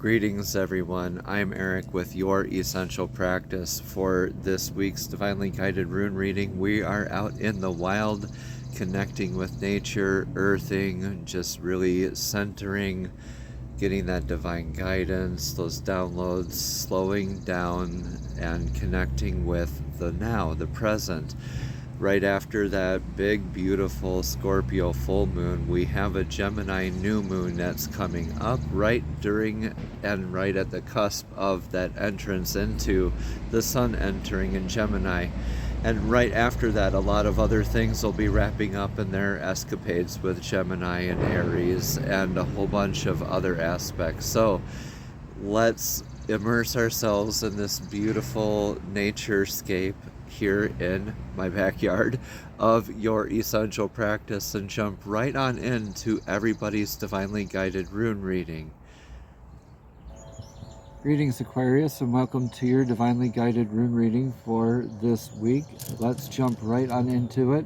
Greetings everyone, I'm Eric with Your Essential Practice. For this week's Divinely Guided Rune reading, we are out in the wild, connecting with nature, earthing, just really centering, getting that divine guidance, those downloads, slowing down and connecting with the now, the present. Right after that big, beautiful Scorpio full moon, we have a Gemini new moon that's coming up right during and right at the cusp of that entrance into the sun entering in Gemini. And right after that, a lot of other things will be wrapping up in their escapades with Gemini and Aries and a whole bunch of other aspects. So let's immerse ourselves in this beautiful naturescape here in my backyard of Your Essential Practice and jump right on into everybody's Divinely Guided Rune reading. Greetings Aquarius, and welcome to your Divinely Guided Rune reading for this week. Let's jump right on into it.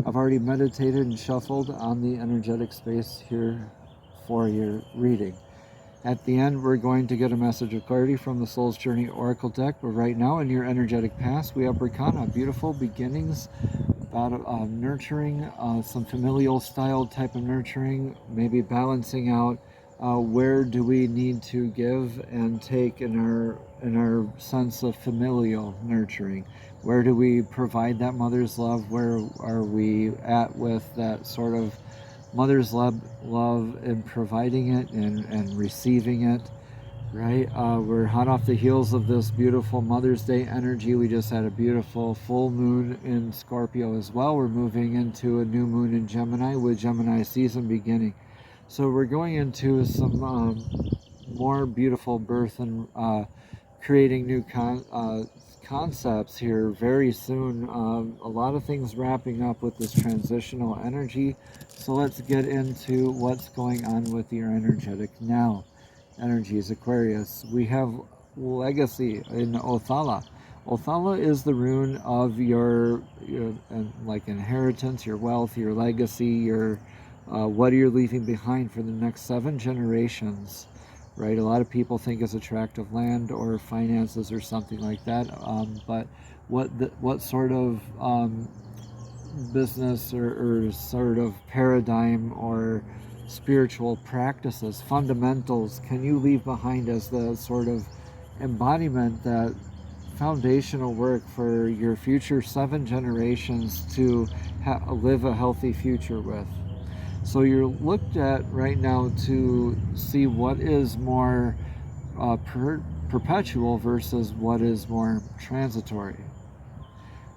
I've already meditated and shuffled on the energetic space here for your reading. At the end, we're going to get a message of clarity from the Soul's Journey Oracle deck, but right now in your energetic past, we have Rakana, beautiful beginnings, about nurturing, some familial style type of nurturing, maybe balancing out where do we need to give and take in our sense of familial nurturing. Where do we provide that mother's love? Where are we at with that sort of mother's love and providing it and receiving it, right? We're hot off the heels of this beautiful Mother's Day energy. We just had a beautiful full moon in Scorpio as well. We're moving into a new moon in Gemini with Gemini season beginning. So we're going into some more beautiful birth and creating new concepts here very soon. A lot of things wrapping up with this transitional energy. So let's get into what's going on with your energetic now energies, Aquarius. We have legacy in Othala. Othala is the rune of your like inheritance, your wealth, your legacy, your what are you leaving behind for the next 7 generations. Right, a lot of people think it's a tract of land or finances or something like that. But what sort of business or sort of paradigm or spiritual practices, fundamentals, can you leave behind as the sort of embodiment, that foundational work for your future 7 generations to live a healthy future with? So you're looked at right now to see what is more perpetual versus what is more transitory,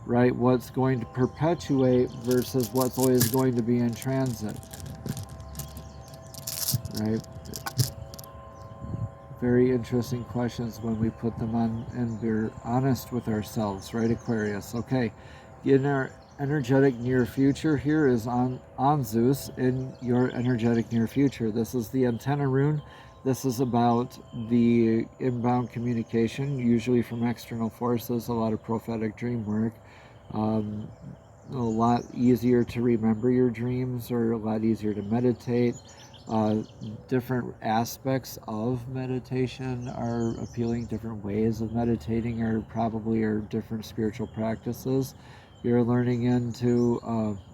right? What's going to perpetuate versus what's always going to be in transit, right? Very interesting questions when we put them on and we're honest with ourselves, right, Aquarius? Okay, in our energetic near future here is on Zeus in your energetic near future. This is the antenna rune. This is about the inbound communication, usually from external forces, a lot of prophetic dream work. A lot easier to remember your dreams, or a lot easier to meditate. Different aspects of meditation are appealing. Different ways of meditating are different spiritual practices. You're learning into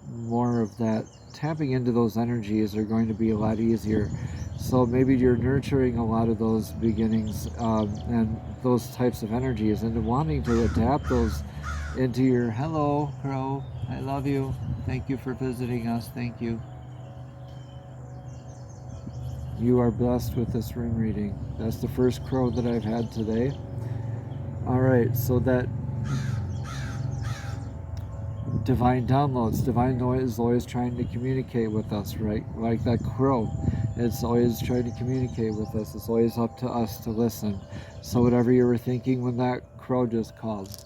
more of that. Tapping into those energies are going to be a lot easier. So maybe you're nurturing a lot of those beginnings and those types of energies, and wanting to adapt those into your hello, Crow. I love you. Thank you for visiting us. Thank you. You are blessed with this rune reading. That's the first crow that I've had today. All right, so that divine downloads. Divine is always trying to communicate with us, right? Like that crow. It's always trying to communicate with us. It's always up to us to listen. So whatever you were thinking when that crow just called,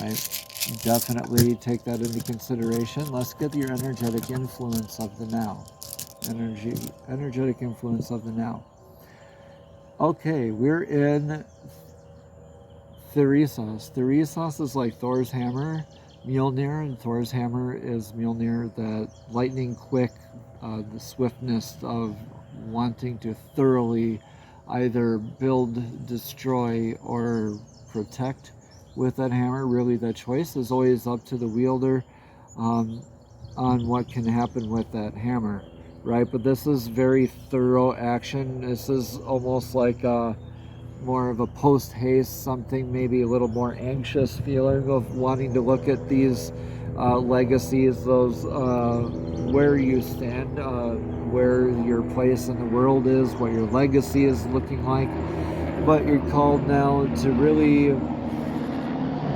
right? Definitely take that into consideration. Let's get your energetic influence of the now. Energetic influence of the now. Okay, we're in Theresos. Theresos is like Thor's hammer, Mjolnir, and Thor's hammer is Mjolnir, the lightning quick, the swiftness of wanting to thoroughly either build, destroy, or protect with that hammer. Really, the choice is always up to the wielder on what can happen with that hammer, right? But this is very thorough action. This is almost like more of a post-haste, something maybe a little more anxious feeling of wanting to look at these legacies, those where you stand, where your place in the world is, what your legacy is looking like. But you're called now to really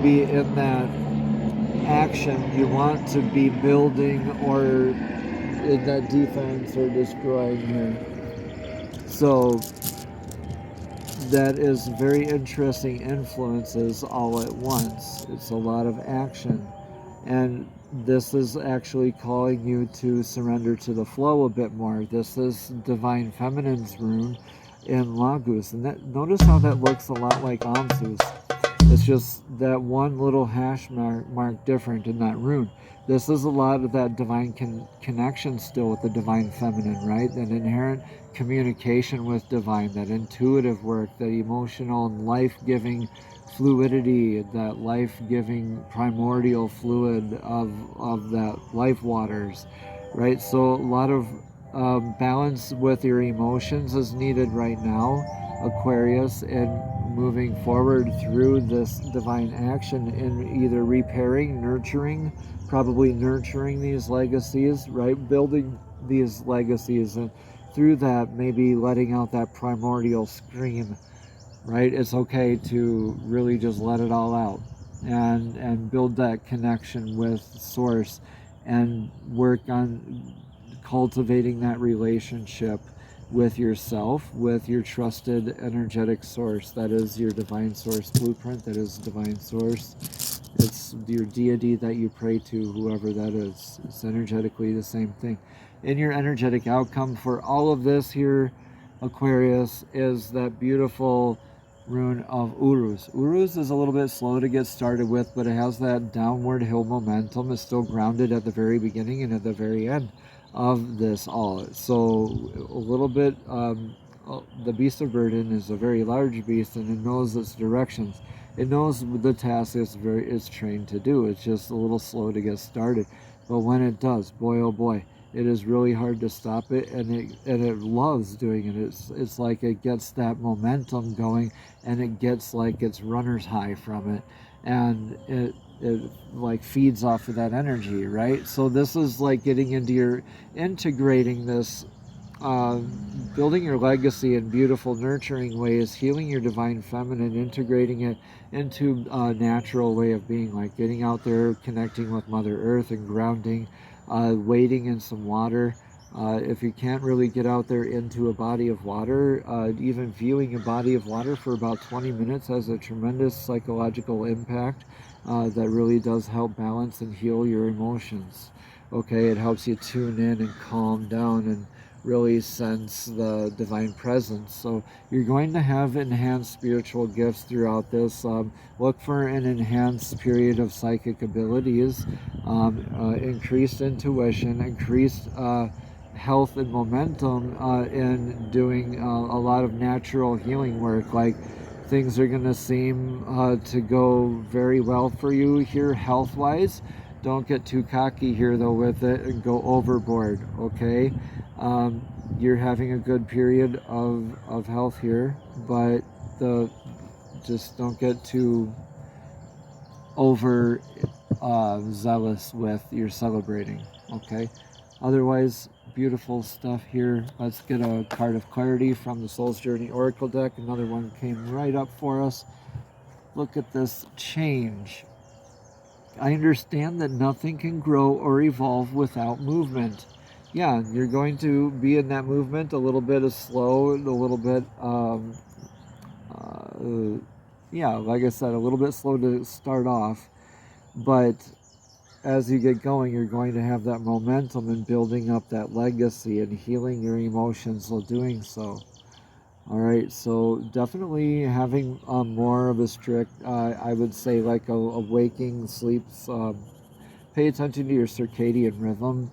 be in that action. You want to be building or in that defense or destroying here. So that is very interesting influences all at once. It's a lot of action. And this is actually calling you to surrender to the flow a bit more. This is Divine Feminine's rune in Lagus. And notice how that looks a lot like Amsu's. It's just that one little hash mark different in that rune. This is a lot of that divine connection still with the Divine Feminine, right? That inherent communication with divine, that intuitive work, that emotional and life-giving fluidity, that life-giving primordial fluid of that life waters, right? So a lot of balance with your emotions is needed right now, Aquarius, and moving forward through this divine action in either repairing, nurturing, probably nurturing these legacies, right? Building these legacies, and through that maybe letting out that primordial scream, right? It's okay to really just let it all out and build that connection with source and work on cultivating that relationship with yourself, with your trusted energetic source. That is your divine source blueprint. That is divine source. It's your deity that you pray to, whoever that is. It's energetically the same thing. And your energetic outcome for all of this here, Aquarius, is that beautiful rune of Uruz. Uruz is a little bit slow to get started with, but it has that downward hill momentum. It's still grounded at the very beginning and at the very end of this all. So a little bit, the beast of burden is a very large beast, and it knows its directions. It knows the task it's trained to do. It's just a little slow to get started. But when it does, boy oh boy, it is really hard to stop it, and it loves doing it. It's like it gets that momentum going, and it gets like its runner's high from it, and it like feeds off of that energy, right? So this is like getting into your integrating this, building your legacy in beautiful, nurturing ways, healing your divine feminine, integrating it into a natural way of being, like getting out there, connecting with Mother Earth and grounding, wading in some water. If you can't really get out there into a body of water, even viewing a body of water for about 20 minutes has a tremendous psychological impact that really does help balance and heal your emotions. Okay, it helps you tune in and calm down and really sense the divine presence. So you're going to have enhanced spiritual gifts throughout this. Look for an enhanced period of psychic abilities, increased intuition, increased health and momentum in doing a lot of natural healing work. Like things are going to seem to go very well for you here health-wise. Don't get too cocky here though with it and go overboard, okay? You're having a good period of health here, but just don't get too over zealous with your celebrating, okay? Otherwise, beautiful stuff here. Let's get a card of clarity from the Soul's Journey Oracle deck. Another one came right up for us. Look at this change. I understand that nothing can grow or evolve without movement. Yeah, you're going to be in that movement, a little bit of slow, a little bit, yeah, like I said, a little bit slow to start off. But as you get going, you're going to have that momentum and building up that legacy and healing your emotions while doing so. All right, so definitely having more of a strict, I would say like a waking sleeps. Pay attention to your circadian rhythm.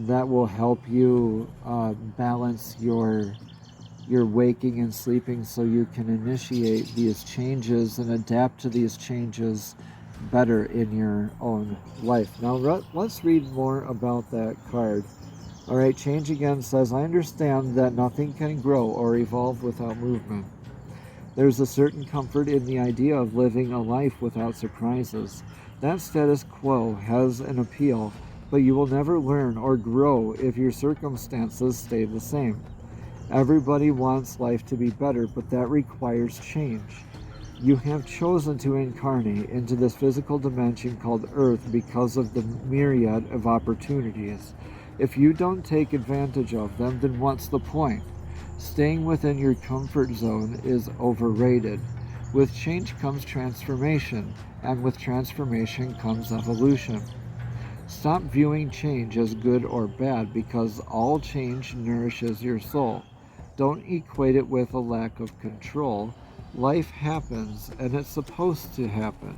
That will help you balance your You're waking and sleeping so you can initiate these changes and adapt to these changes better in your own life. Now let's read more about that card. All right, change again says, I understand that nothing can grow or evolve without movement. There's a certain comfort in the idea of living a life without surprises. That status quo has an appeal, but you will never learn or grow if your circumstances stay the same. Everybody wants life to be better, but that requires change. You have chosen to incarnate into this physical dimension called Earth because of the myriad of opportunities. If you don't take advantage of them, then what's the point? Staying within your comfort zone is overrated. With change comes transformation, and with transformation comes evolution. Stop viewing change as good or bad, because all change nourishes your soul. Don't equate it with a lack of control. Life happens, and it's supposed to happen.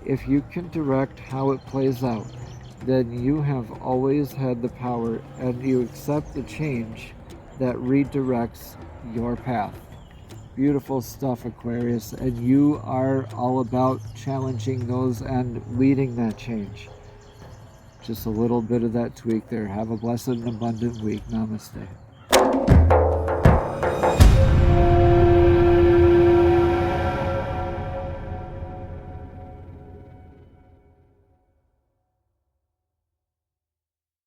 If you can direct how it plays out, then you have always had the power, and you accept the change that redirects your path. Beautiful stuff, Aquarius, and you are all about challenging those and leading that change. Just a little bit of that tweak there. Have a blessed and abundant week. Namaste.